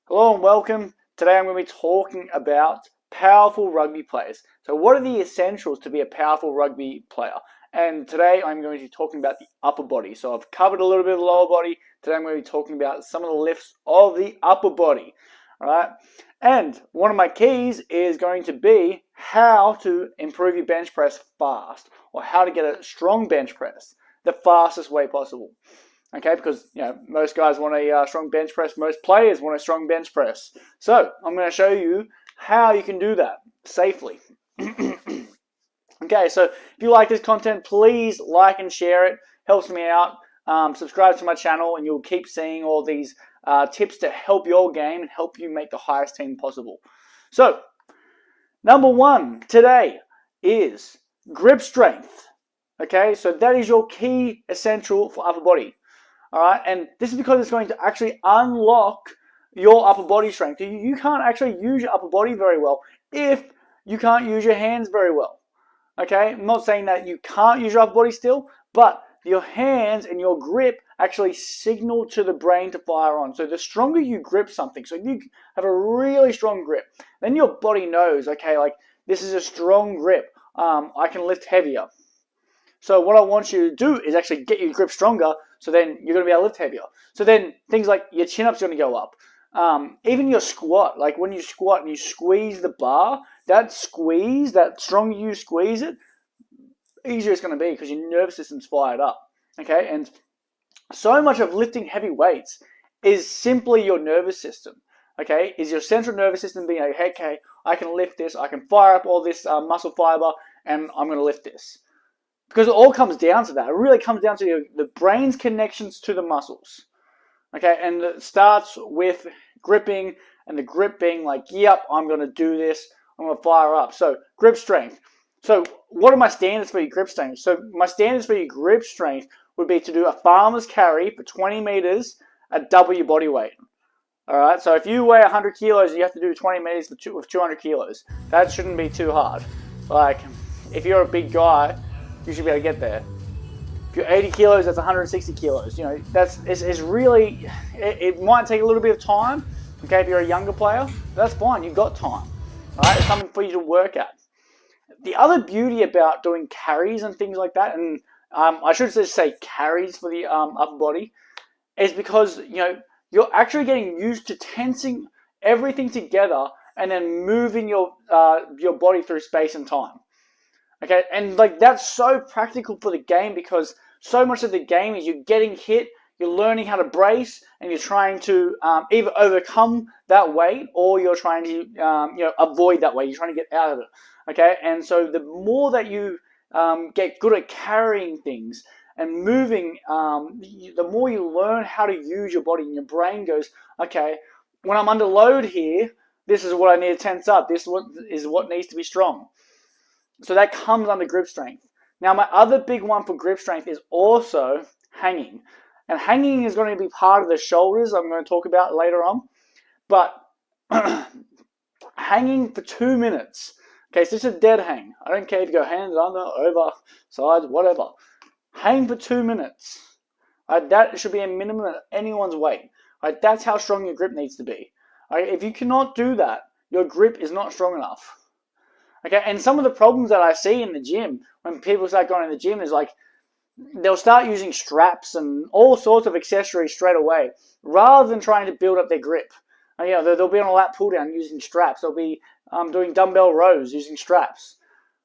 Hello and welcome. Today I'm going to be talking about powerful rugby players. So what are the essentials to be a powerful rugby player? And today I'm going to be talking about the upper body. So I've covered a little bit of the lower body. Today I'm going to be talking about some of the lifts of the upper body. All right. And one of my keys is going to be how to improve your bench press fast, or how to get a strong bench press the fastest way possible. Okay, because most guys want a strong bench press. Most players want a strong bench press. So I'm going to show you how you can do that safely. Okay, so if you like this content, please like and share it. Helps me out. Subscribe to my channel, and you'll keep seeing all these tips to help your game and help you make the highest team possible. So, number one today is grip strength. Okay, so that is your key essential for upper body. All right, and this is because it's going to actually unlock your upper body strength. You can't actually use your upper body very well if you can't use your hands very well. Okay, I'm not saying that you can't use your upper body still, but your hands and your grip actually signal to the brain to fire on. So the stronger you grip something, so if you have a really strong grip, then your body knows, okay, like this is a strong grip. I can lift heavier. So what I want you to do is actually get your grip stronger, so then you're going to be able to lift heavier. So then things like your chin-up's going to go up. Even your squat, like when you squat and you squeeze the bar, that stronger you squeeze it, easier it's going to be because your nervous system's fired up. Okay, and so much of lifting heavy weights is simply your nervous system. Okay, is your central nervous system being like, okay, I can lift this, I can fire up all this muscle fiber, and I'm going to lift this. Because it all comes down to that. It really comes down to the brain's connections to the muscles. Okay, and it starts with gripping, and the grip being like, yep, I'm going to do this. I'm going to fire up. So, grip strength. So, what are my standards for your grip strength? So, my standards for your grip strength would be to do a farmer's carry for 20 meters at double your body weight. All right, so if you weigh 100 kilos, you have to do 20 meters with 200 kilos. That shouldn't be too hard. Like, if you're a big guy, you should be able to get there. If you're 80 kilos, that's 160 kilos. It's really, it might take a little bit of time. Okay, if you're a younger player, that's fine. You've got time. All right, it's something for you to work at. The other beauty about doing carries and things like that, and I should just say carries for the upper body, is because you're actually getting used to tensing everything together and then moving your body through space and time. Okay, and like that's so practical for the game because so much of the game is you're getting hit, you're learning how to brace, and you're trying to either overcome that weight or you're trying to avoid that weight. You're trying to get out of it. Okay, and so the more that you get good at carrying things and moving, the more you learn how to use your body, and your brain goes, okay, when I'm under load here, this is what I need to tense up. This is what needs to be strong. So that comes under grip strength. Now, my other big one for grip strength is also hanging. And hanging is going to be part of the shoulders I'm going to talk about later on. But hanging for 2 minutes. Okay, so it's a dead hang. I don't care if you go hands under, over, sides, whatever. Hang for 2 minutes. That should be a minimum of anyone's weight. That's how strong your grip needs to be. If you cannot do that, your grip is not strong enough. Okay, and some of the problems that I see in the gym when people start going to the gym is like they'll start using straps and all sorts of accessories straight away rather than trying to build up their grip. They'll be on a lat pull down using straps. They'll be doing dumbbell rows using straps.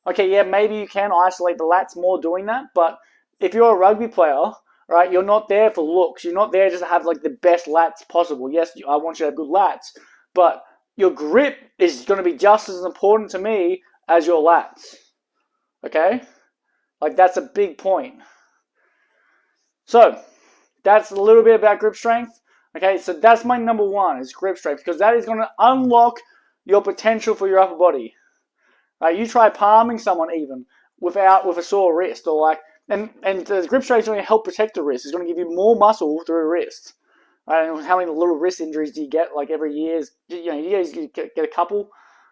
Okay, yeah, maybe you can isolate the lats more doing that, but if you're a rugby player, right, you're not there for looks. You're not there just to have like the best lats possible. Yes, I want you to have good lats, but your grip is going to be just as important to me as your lats. Okay? Like that's a big point. So, that's a little bit about grip strength. Okay, so that's my number one is grip strength because that is going to unlock your potential for your upper body. You try palming someone even with a sore wrist or like, and the grip strength is going to help protect the wrist. It's going to give you more muscle through the wrist. And how many little wrist injuries do you get like every year? You get a couple.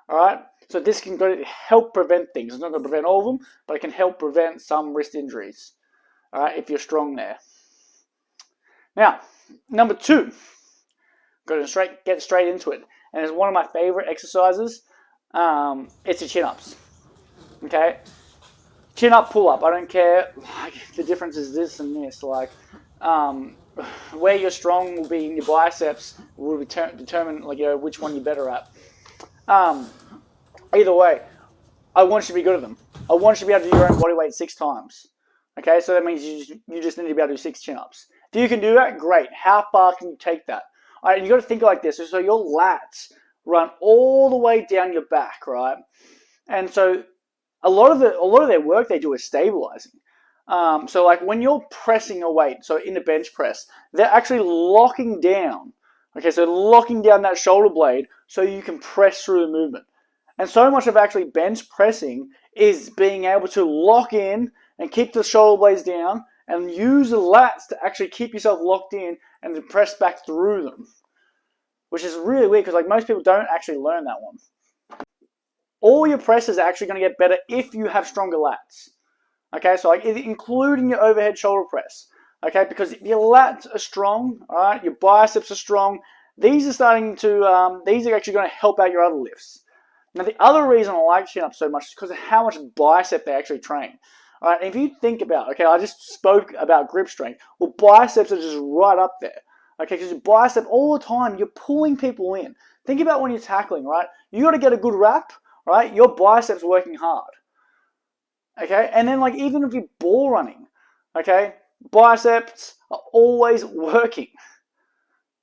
All right. So this can help prevent things. It's not going to prevent all of them, but it can help prevent some wrist injuries. All right, if you're strong there. Now, number two, Get straight into it. And it's one of my favorite exercises. It's the chin-ups. Okay? Chin-up, pull-up. I don't care. Like, the difference is this and this. Like, where you're strong will be in your biceps. Will determine, like, which one you're better at. Either way, I want you to be good at them. I want you to be able to do your own body weight 6 times. Okay, so that means you just need to be able to do 6 chin-ups. If you can do that, great. How far can you take that? All right, you got to think like this. So your lats run all the way down your back, right? And so a lot of their work they do is stabilizing. So like when you're pressing a weight, so in the bench press, they're actually locking down. Okay, so locking down that shoulder blade so you can press through the movement. And so much of actually bench pressing is being able to lock in and keep the shoulder blades down and use the lats to actually keep yourself locked in and to press back through them. Which is really weird because like most people don't actually learn that one. All your presses are actually going to get better if you have stronger lats. Okay, so like including your overhead shoulder press. Okay, because if your lats are strong, all right, your biceps are strong, these are actually going to help out your other lifts. Now, the other reason I like chin-ups so much is because of how much bicep they actually train. All right, and if you think about, okay, I just spoke about grip strength. Well, biceps are just right up there. Okay, because your bicep, all the time, you're pulling people in. Think about when you're tackling, right? You got to get a good wrap, right? Your biceps working hard. Okay, and then like even if you're ball running, okay, biceps are always working.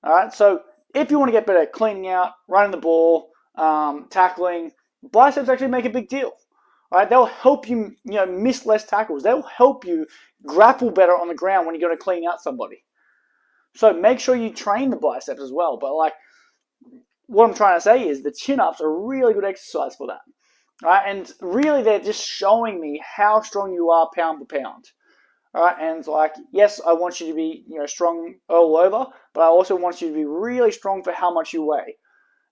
All right, so if you want to get better at cleaning out, running the ball, tackling, biceps actually make a big deal. All right, they'll help you, miss less tackles. They'll help you grapple better on the ground when you're going to clean out somebody. So make sure you train the biceps as well. But like, what I'm trying to say is the chin-ups are a really good exercise for that. All right, and really they're just showing me how strong you are pound per pound. All right, and like, yes, I want you to be, strong all over, but I also want you to be really strong for how much you weigh.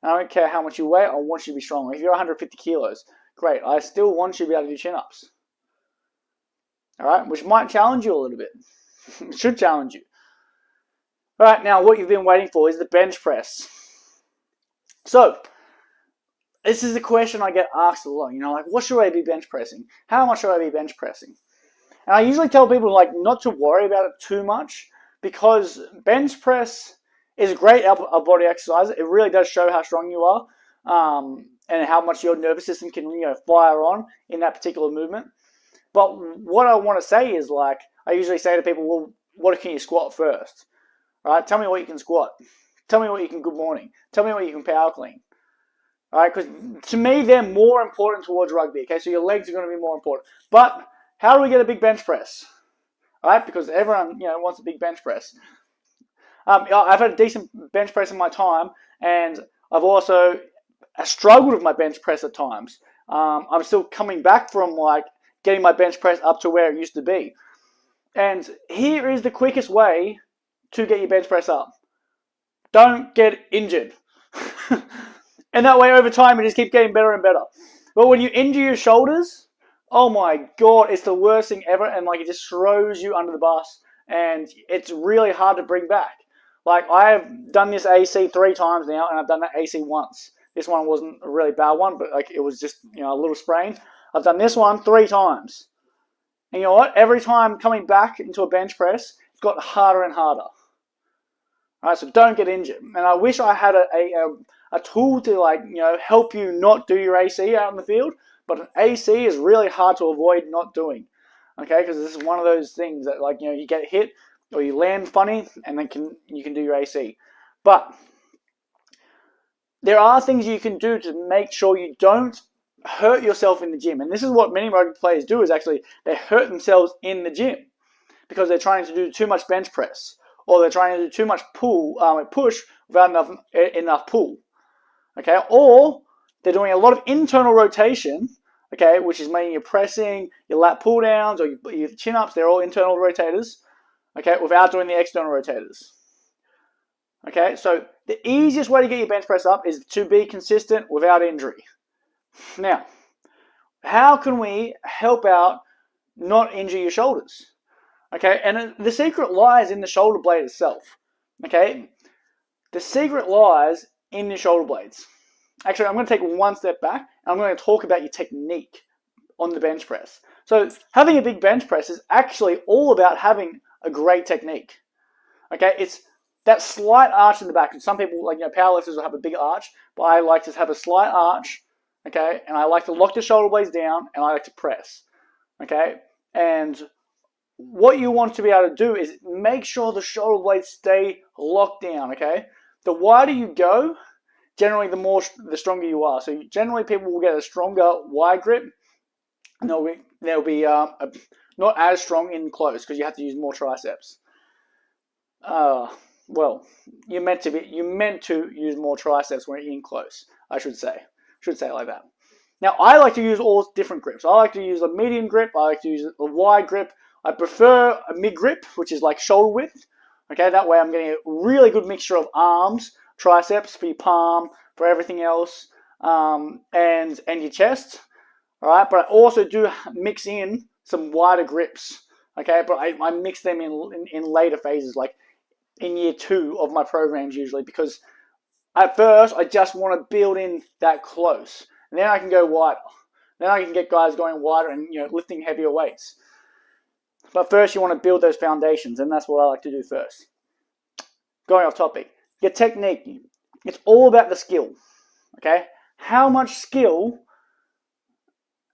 And I don't care how much you weigh, I want you to be strong. If you're 150 kilos, great. I still want you to be able to do chin-ups. All right, which might challenge you a little bit. It should challenge you. All right, now what you've been waiting for is the bench press. So, this is a question I get asked a lot. Like, what should I be bench pressing? How much should I be bench pressing? And I usually tell people, like, not to worry about it too much because bench press is a great upper body exercise. It really does show how strong you are and how much your nervous system can, fire on in that particular movement. But what I want to say is, like, I usually say to people, well, what can you squat first? All right, tell me what you can squat. Tell me what you can good morning. Tell me what you can power clean. All right, because to me, they're more important towards rugby. Okay, so your legs are going to be more important. But how do we get a big bench press? All right, because everyone, wants a big bench press. I've had a decent bench press in my time, and I've also struggled with my bench press at times. I'm still coming back from like getting my bench press up to where it used to be. And here is the quickest way to get your bench press up. Don't get injured. And that way over time it just keeps getting better and better. But when you injure your shoulders, oh my God, it's the worst thing ever. And like it just throws you under the bus. And it's really hard to bring back. Like I have done this AC 3 times now and I've done that AC once. This one wasn't a really bad one, but like it was just, a little sprain. I've done this one 3 times. And you know what? Every time coming back into a bench press, it's got harder and harder. All right, so don't get injured. And I wish I had a tool to like, help you not do your AC out in the field. But an AC is really hard to avoid not doing. Okay, because this is one of those things that like, you get hit or you land funny and then you can do your AC. But there are things you can do to make sure you don't hurt yourself in the gym. And this is what many rugby players do is actually they hurt themselves in the gym because they're trying to do too much bench press or they're trying to do too much push without enough pull. Okay, or they're doing a lot of internal rotation, okay, which is meaning you're pressing, your lat pull downs or your chin ups, they're all internal rotators, okay, without doing the external rotators. Okay, so the easiest way to get your bench press up is to be consistent without injury. Now, how can we help out not injure your shoulders? Okay, and the secret lies in the shoulder blade itself. Okay, The secret lies in your shoulder blades. Actually, I'm going to take one step back and I'm going to talk about your technique on the bench press. So having a big bench press is actually all about having a great technique. Okay, it's that slight arch in the back. Some people, like, powerlifters will have a big arch, but I like to have a slight arch. Okay, and I like to lock the shoulder blades down, and I like to press. Okay, and what you want to be able to do is make sure the shoulder blades stay locked down. Okay, the wider you go, generally the stronger you are. So generally people will get a stronger wide grip, and they'll be not as strong in close because you have to use more triceps. Well, you're meant to use more triceps when you're in close. I should say it like that. Now, I like to use all different grips. I like to use a medium grip. I like to use a wide grip. I prefer a mid grip, which is like shoulder width. Okay, that way I'm getting a really good mixture of arms, triceps for your palm, for everything else, and your chest. All right, but I also do mix in some wider grips. Okay, but I mix them in later phases, like in year 2 of my programs usually, because at first I just want to build in that close, and then I can go wider. Then I can get guys going wider and lifting heavier weights. But first you want to build those foundations, and that's what I like to do first. Going off topic, your technique. It's all about the skill. Okay, how much skill?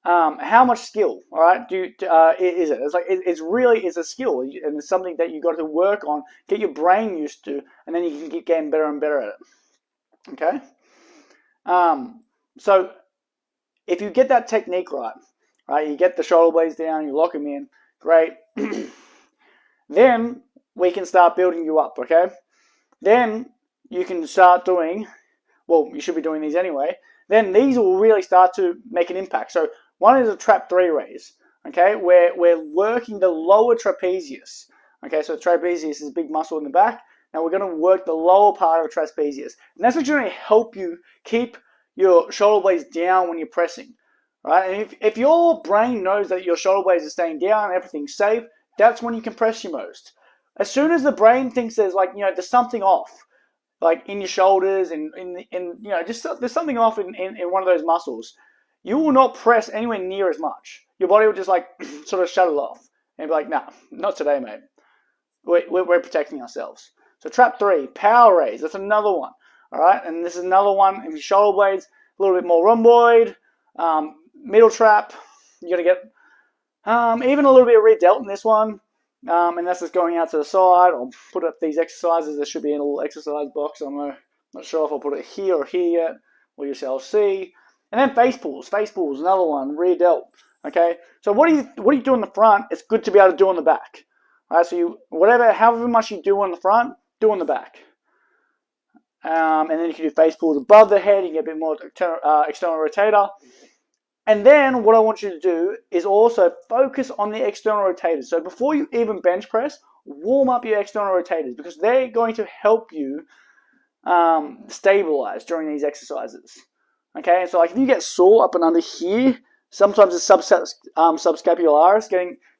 All right, is it? It's really a skill, and it's something that you got to work on, get your brain used to, and then you can keep getting better and better at it. Okay. So if you get that technique right, you get the shoulder blades down, you lock them in, great. Then we can start building you up. Okay. Then you can start doing. Well, you should be doing these anyway. Then these will really start to make an impact. So one is a trap 3 raise, okay, where we're working the lower trapezius. Okay, so trapezius is a big muscle in the back. Now we're going to work the lower part of trapezius. And that's what's going to help you keep your shoulder blades down when you're pressing. Right? And if your brain knows that your shoulder blades are staying down and everything's safe, that's when you can press your most. As soon as the brain thinks there's there's something off, like in your shoulders and just there's something off in one of those muscles, you will not press anywhere near as much. Your body will just sort of shut it off and be like, nah, not today, mate. We're protecting ourselves. So trap 3, power raise. That's another one. All right, and this is another one. If your shoulder blades a little bit more rhomboid, middle trap, you're gonna get even a little bit of rear delt in this one. And that's just going out to the side. I'll put up these exercises. There should be in a little exercise box. I'm not sure if I'll put it here or here yet. We shall see. And then face pulls. Face pulls, another one. Rear delt. Okay. So what do you do in the front? It's good to be able to do on the back. All right. So however much you do on the front, do on the back. And then you can do face pulls above the head. You get a bit more external rotator. And then what I want you to do is also focus on the external rotators. So before you even bench press, warm up your external rotators, because they're going to help you stabilize during these exercises. Okay, so if you get sore up and under here, sometimes the subscapularis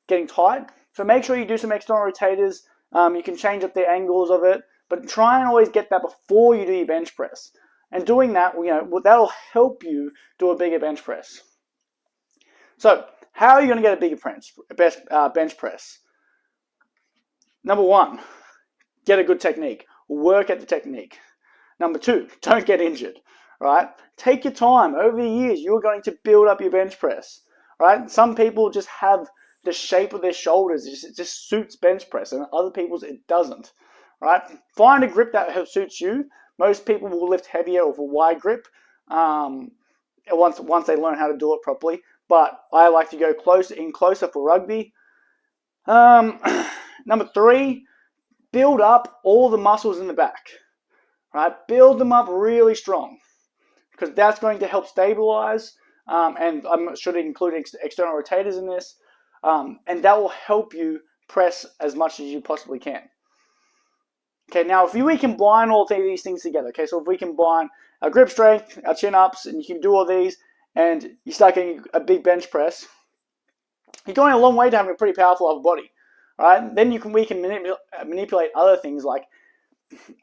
getting tight. So make sure you do some external rotators. You can change up the angles of it, but try and always get that before you do your bench press. And doing that, that'll help you do a bigger bench press. So, how are you going to get a bigger bench press? Number 1, get a good technique. Work at the technique. Number 2, don't get injured. Right? Take your time. Over the years, you're going to build up your bench press. Right? Some people just have the shape of their shoulders. It just suits bench press, and other people's it doesn't. Right? Find a grip that suits you. Most people will lift heavier with a wide grip once they learn how to do it properly. But I like to go closer for rugby. Number 3, build up all the muscles in the back. Right? Build them up really strong, because that's going to help stabilize. And I should include external rotators in this. And that will help you press as much as you possibly can. Okay, now if we combine all these things together, okay, so if we combine our grip strength, our chin-ups, and you can do all these, and you start getting a big bench press, you're going a long way to having a pretty powerful upper body. Right? Then we can manipulate other things like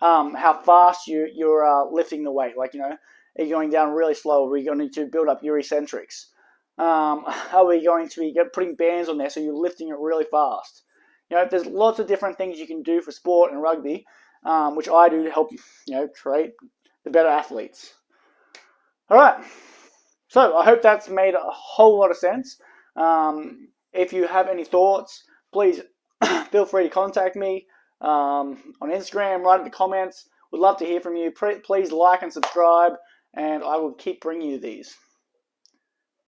how fast you're lifting the weight. Like, are you going down really slow? Are we going to build up your eccentrics? Are we going to be putting bands on there so you're lifting it really fast? There's lots of different things you can do for sport and rugby, which I do to help create the better athletes. All right. So I hope that's made a whole lot of sense. If you have any thoughts, please feel free to contact me on Instagram, write in the comments. Would love to hear from you. Please like and subscribe, and I will keep bringing you these.